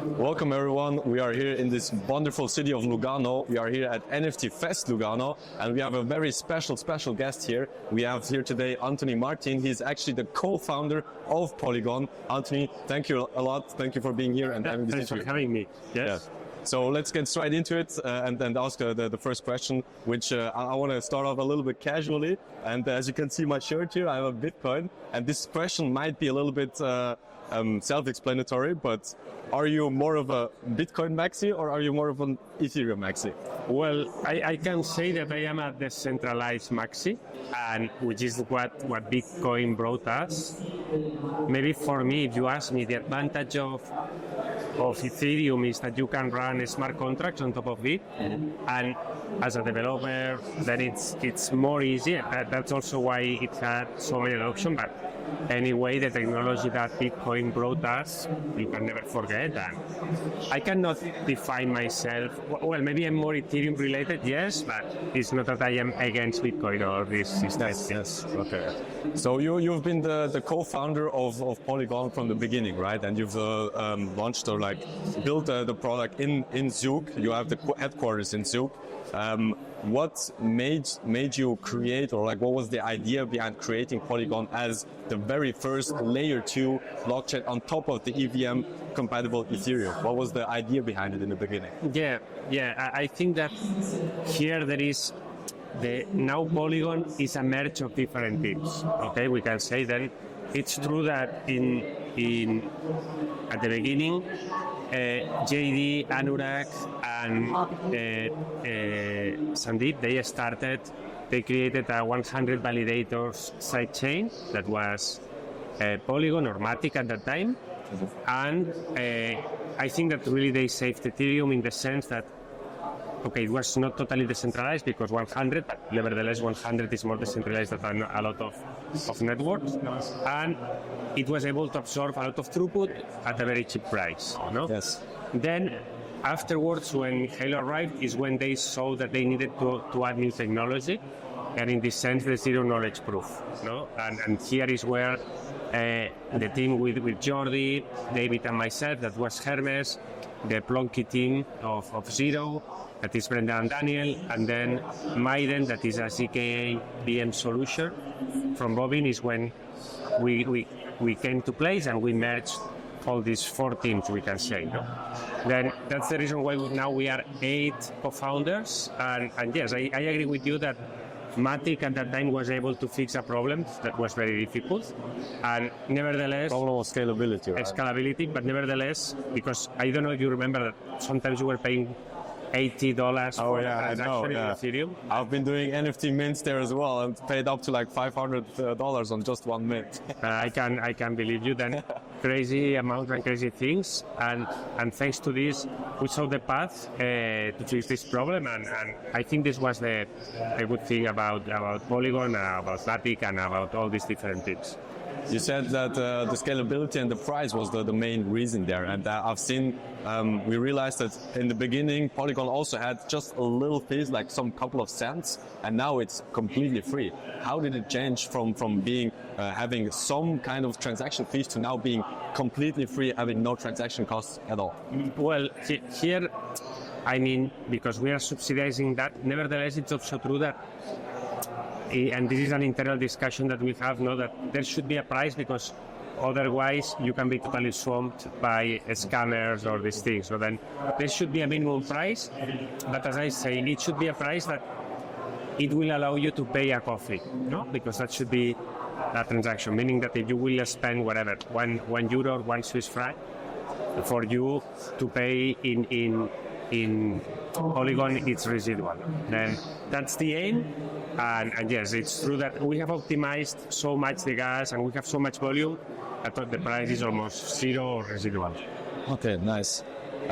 Welcome everyone. We are here in this wonderful city of Lugano. We are here at NFT Fest Lugano, and we have a very special guest here. We have here today Anthony Martin. He's actually the co-founder of Polygon. Anthony, thank you a lot. Thank you for being here and having this interview. Thanks for having me. Yes. Yeah. So let's get straight into it and then ask the first question, which I want to start off a little bit casually. And as you can see my shirt here, I have a Bitcoin. And this question might be a little bit self-explanatory, but are you more of a Bitcoin maxi or are you more of an Ethereum maxi? Well, I can say that I am a decentralized maxi, and which is what Bitcoin brought us. Maybe for me, if you ask me, the advantage of Ethereum is that you can run smart contracts on top of it, and as a developer, then it's more easy. That's also why it had so many adoption. But anyway, the technology that Bitcoin brought us, you can never forget. And I cannot define myself. Well, maybe I'm more Ethereum related, yes, but it's not that I am against Bitcoin or this system. Yes. Okay. So you've been the co-founder of Polygon from the beginning, right? And you've launched or built the product in Zug. You have the headquarters in Zug. What made you create, or what was the idea behind creating Polygon as the very first layer 2 blockchain on top of the EVM compatible Ethereum? What was the idea behind it in the beginning? Yeah. I think that here there is now Polygon is a merge of different teams. Okay, we can say that it's true that at the beginning, JD, Anurag, and Sandeep, they created a 100 validators sidechain that was Polygon or Matic at that time. And I think that really they saved Ethereum in the sense that, okay, it was not totally decentralized because 100, but nevertheless 100 is more decentralized than a lot of networks. And it was able to absorb a lot of throughput at a very cheap price. No? Yes. Then afterwards, when Halo arrived, is when they saw that they needed to add new technology. And in this sense, the zero knowledge proof. No? And here is where the team with Jordi, David and myself, that was Hermes, the Plonky team of Zero, that is Brenda and Daniel, and then Maiden, that is a ZKA VM solution from Robin, is when we came to place and we merged all these 4 teams, we can say. No? Then that's the reason why now we are 8 co-founders, and yes, I agree with you that Matic at that time was able to fix a problem that was very difficult, and nevertheless... Problem of scalability, right? Scalability, but nevertheless, because I don't know if you remember that sometimes you were paying $80 for a transaction in Ethereum. I've been doing NFT mints there as well and paid up to $500 on just 1 mint. I can believe you then. Crazy amounts and crazy things, and thanks to this we saw the path to fix this problem, and I think this was the good thing about Polygon, about Matic, and about all these different things. You said that the scalability and the price was the main reason there, and I've seen, we realized that in the beginning Polygon also had just a little fees, like some couple of cents, and now it's completely free. How did it change from being having some kind of transaction fees to now being completely free, having no transaction costs at all? Well, here, I mean, because we are subsidizing that, nevertheless it's also true that, and this is an internal discussion that we have, that there should be a price, because otherwise you can be totally swamped by scammers or these things. So then there should be a minimum price, but as I say, it should be a price that it will allow you to pay a coffee, because that should be a transaction, meaning that if you will spend whatever, one euro or 1 Swiss franc for you to pay in Polygon, it's residual. Then that's the aim. And yes, it's true that we have optimized so much the gas and we have so much volume that the price is almost zero or residual. Okay, nice.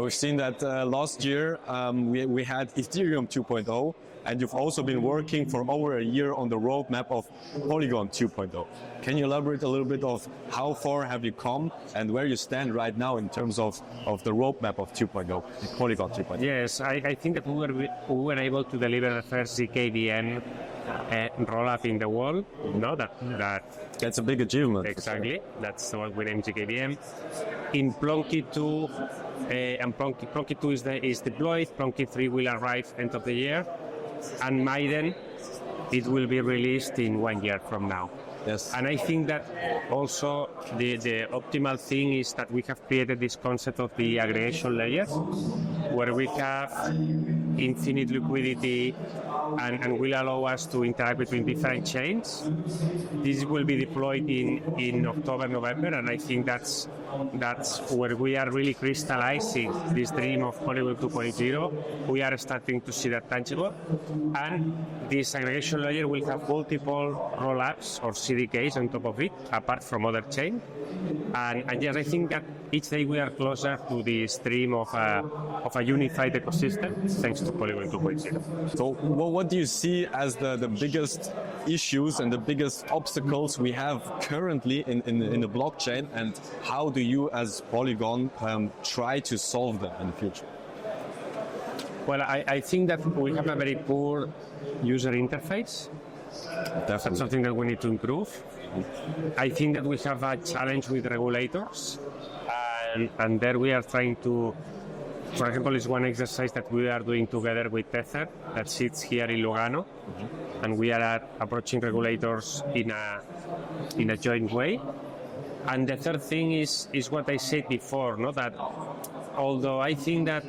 We've seen that last year we had Ethereum 2.0, and you've also been working for over a year on the roadmap of Polygon 2.0. Can you elaborate a little bit of how far have you come and where you stand right now in terms of the roadmap of 2.0, Polygon 2.0? Yes, I think that we were able to deliver the first ZKVM roll-up in the world. That's a big achievement. Exactly, that's what we named ZKVM. In Plonky 2, and Plonky 2 is deployed. Plonky 3 will arrive end of the year, and Maiden, it will be released in 1 year from now. Yes. And I think that also the optimal thing is that we have created this concept of the aggregation layer, where we have infinite liquidity and will allow us to interact between different chains. This will be deployed in October, November, and I think that's where we are really crystallizing this dream of Polygon 2.0. We are starting to see that tangible, and this aggregation layer will have multiple roll-ups or CDKs on top of it, apart from other chains. And yes, I think that each day we are closer to this dream of a unified ecosystem thanks to Polygon 2.0. So what do you see as the biggest issues and the biggest obstacles we have currently in the blockchain, and how do you as Polygon try to solve them in the future? Well, I think that we have a very poor user interface. Definitely. That's something that we need to improve. I think that we have a challenge with regulators, and there we are trying to, for example, is one exercise that we are doing together with Tether that sits here in Lugano, and we are approaching regulators in a joint way. And the third thing is what I said before, no? That although I think that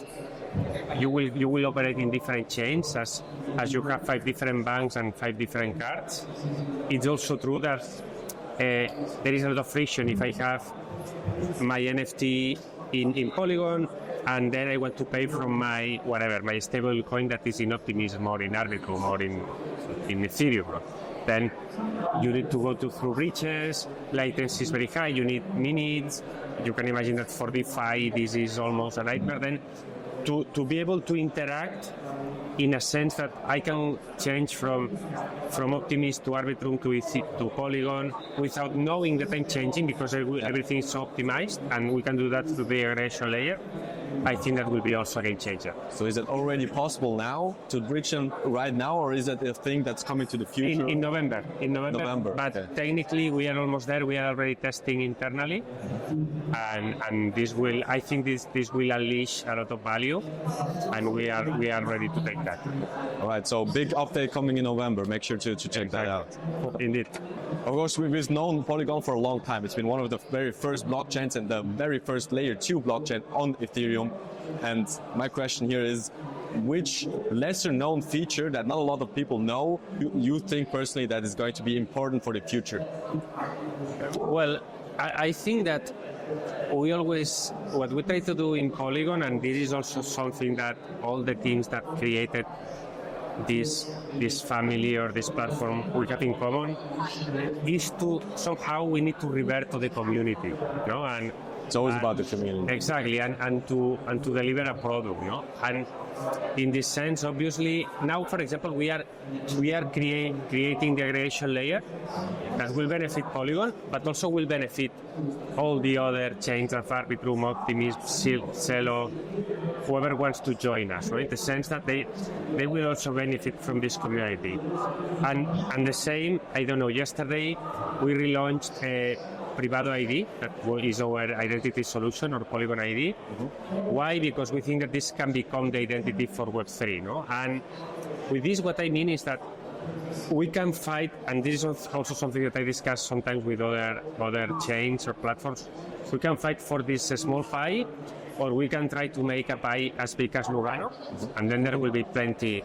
you will operate in different chains as you have 5 different banks and 5 different cards, it's also true that there is a lot of friction if I have my NFT in Polygon and then I want to pay from my stable coin that is in Optimism or in Arbitrum or in Ethereum. Then you need to go through bridges, latency is very high, you need minutes. You can imagine that for DeFi this is almost a nightmare. Then to be able to interact in a sense that I can change from Optimism to Arbitrum to Polygon without knowing that I'm changing, because everything is optimized, and we can do that through the aggregation layer. I think that will be also a game changer. So is it already possible now to bridge them right now, or is it a thing that's coming to the future? In November. But okay. Technically we are almost there. We are already testing internally, and I think this will unleash a lot of value, and we are ready to take that. All right, so big update coming in November. Make sure to check that out. Indeed. Of course, we've known Polygon for a long time. It's been one of the very first blockchains and the very first layer 2 blockchain on Ethereum. And my question here is, which lesser known feature that not a lot of people know, you think personally that is going to be important for the future? Well, I think that what we try to do in Polygon, and this is also something that all the teams that created this family or this platform we have in common, is to somehow we need to revert to the community, you know, and it's always about the community. Exactly, and to deliver a product, you know. And in this sense, obviously, now, for example, we are creating the aggregation layer that will benefit Polygon, but also will benefit all the other chains of Arbitrum, Optimism, Celo, whoever wants to join us, right? The sense that they will also benefit from this community. And the same, I don't know, yesterday we relaunched a Privado ID, that is our identity solution, or Polygon ID. Why? Because we think that this can become the identity for Web3, no? And with this, what I mean is that we can fight, and this is also something that I discuss sometimes with other chains or platforms, we can fight for this small pie, or we can try to make a pie as big as Lugano, and then there will be plenty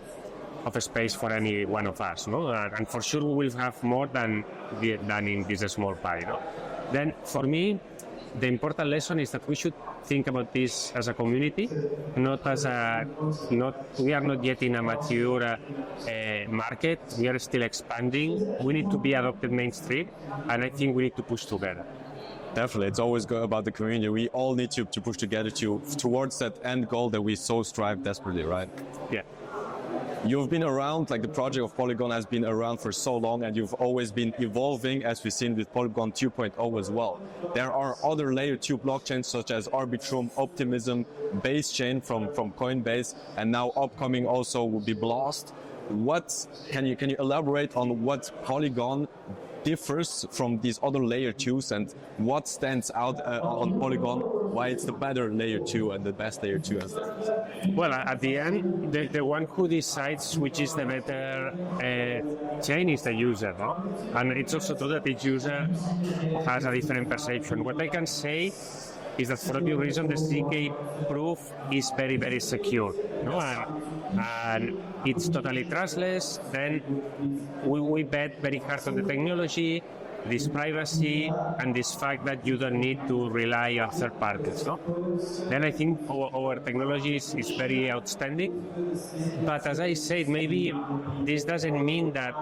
of space for any one of us, no? And for sure we will have more than in this small pie, no? Then, for me, the important lesson is that we should think about this as a community, we are not yet in a mature market. We are still expanding. We need to be adopted mainstream, and I think we need to push together. Definitely, it's always about the community. We all need to push together towards that end goal that we so strive desperately, right? Yeah. You've been around, like the project of Polygon has been around for so long, and you've always been evolving, as we've seen with Polygon 2.0 as well. There are other layer 2 blockchains such as Arbitrum, Optimism, Base Chain from Coinbase, and now upcoming also will be Blast. Can you elaborate on what Polygon differs from these other layer 2s, and what stands out on Polygon why it's the better layer 2 and the best layer 2 as well? Well, at the end, the one who decides which is the better chain is the user, no? And it's also true that each user has a different perception. What I can say is that for obvious reason, the CK proof is very, very secure, no? And it's totally trustless. Then we bet very hard on the technology, this privacy, and this fact that you don't need to rely on third parties. No? Then I think our technology is very outstanding. But as I said, maybe this doesn't mean that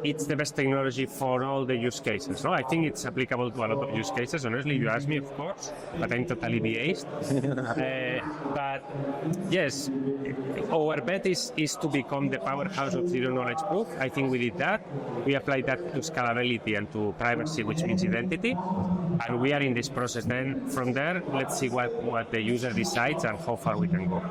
it's the best technology for all the use cases. No? I think it's applicable to a lot of use cases. Honestly, you ask me, of course, but I'm totally biased. But yes, our bet is to become the powerhouse of zero knowledge proof. I think we did that. We applied that to scalability and to privacy, which means identity, and we are in this process. Then from there, let's see what the user decides and how far we can go.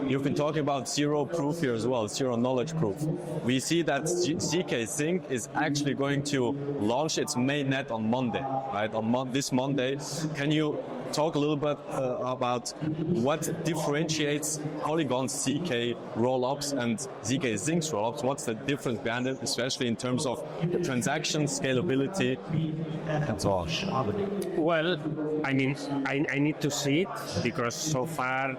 You've been talking about zero proof here as well, zero knowledge proof. We see that ZK Sync is actually going to launch its mainnet on Monday, right? On this Monday. Can you talk a little bit about what differentiates Polygon's ZK rollups and ZK Sync's rollups? What's the difference behind it, especially in terms of the transaction scalability and so on? Well, I mean, I need to see it because so far,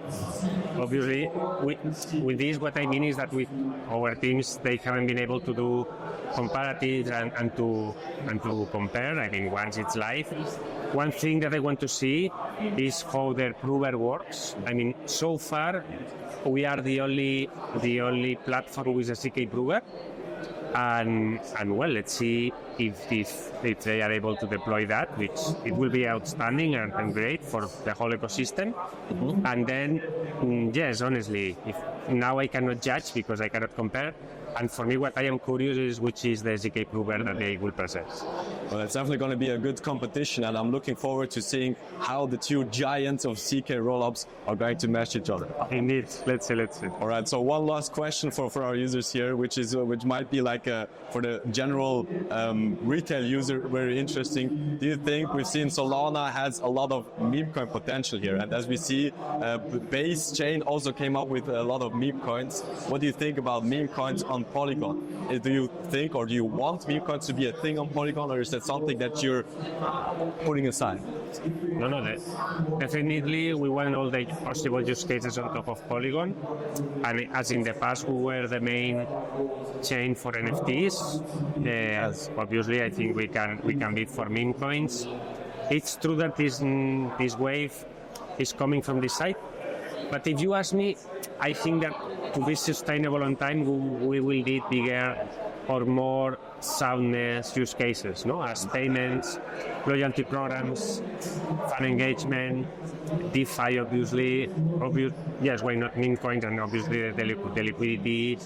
obviously, with this, what I mean is that with our teams, they haven't been able to do comparatives and to compare. I mean, once it's live. One thing that I want to see is how their prover works. I mean, so far we are the only platform with a CK prover, and well, let's see if they are able to deploy that, which it will be outstanding and great for the whole ecosystem. Mm-hmm. And then, yes, honestly, if now I cannot judge because I cannot compare. And for me, what I am curious is which is the ZK prover that they will present. Well, it's definitely going to be a good competition, and I'm looking forward to seeing how the two giants of ZK rollups are going to match each other. Indeed, let's see. All right. So one last question for our users here, which might be like for the general retail user very interesting. Do you think we've seen Solana has a lot of meme coin potential here, and as we see, Base Chain also came up with a lot of meme coins. What do you think about meme coins on Polygon? Do you think or do you want meme coins to be a thing on Polygon, or is that something that you're putting aside? No, definitely we want all the possible use cases on top of Polygon, and as in the past we were the main chain for NFTs. Yes. Obviously, I think we can bid for meme coins. It's true that this wave is coming from this side, but if you ask me, I think that to be sustainable on time, we will need bigger or more soundness use cases, no? As payments, loyalty programs, fan engagement, DeFi, obviously. Yes, why not meme coins, and obviously the liquidity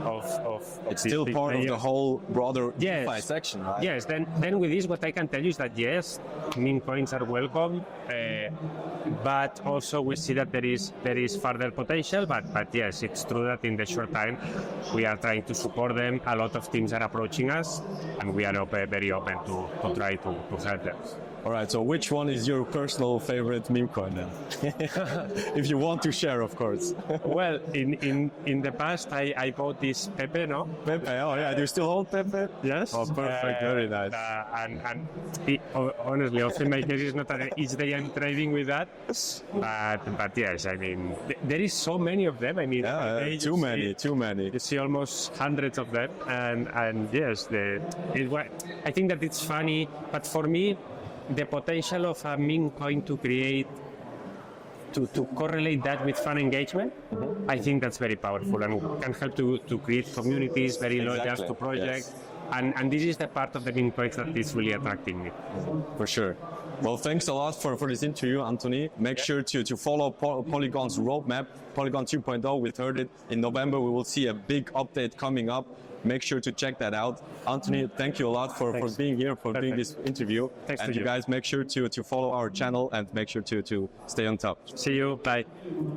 of it's still part players. Of the whole broader yes. DeFi section, right? Yes, then with this, what I can tell you is that yes, meme coins are welcome, but also we see that there is further potential, but yes, it's true that in the short time we are trying to support them. A lot of teams are approaching us, and we are very open to try to help them. All right, so which one is your personal favorite meme coin then? If you want to share, of course. Well, in the past, I bought this Pepe, no? Pepe, oh yeah, do you still hold Pepe? Yes. Oh, perfect, very nice. And honestly, often my case is not each day I'm trading with that. But yes, I mean, there is so many of them. I mean, too many. You see almost hundreds of them, and yes, I think that it's funny, but for me, the potential of a meme coin to create, to correlate that with fan engagement, mm-hmm. I think that's very powerful and can help to create communities very loyal to projects. Yes. And this is the part of the meme coins that is really attracting me. For sure. Well, thanks a lot for this interview, Anthony. Make sure to follow Polygon's roadmap, Polygon 2.0. We heard it in November. We will see a big update coming up. Make sure to check that out. Anthony, thank you a lot for being here, for doing this interview. Thanks and to you guys make sure to follow our channel and make sure to stay on top. See you. Bye.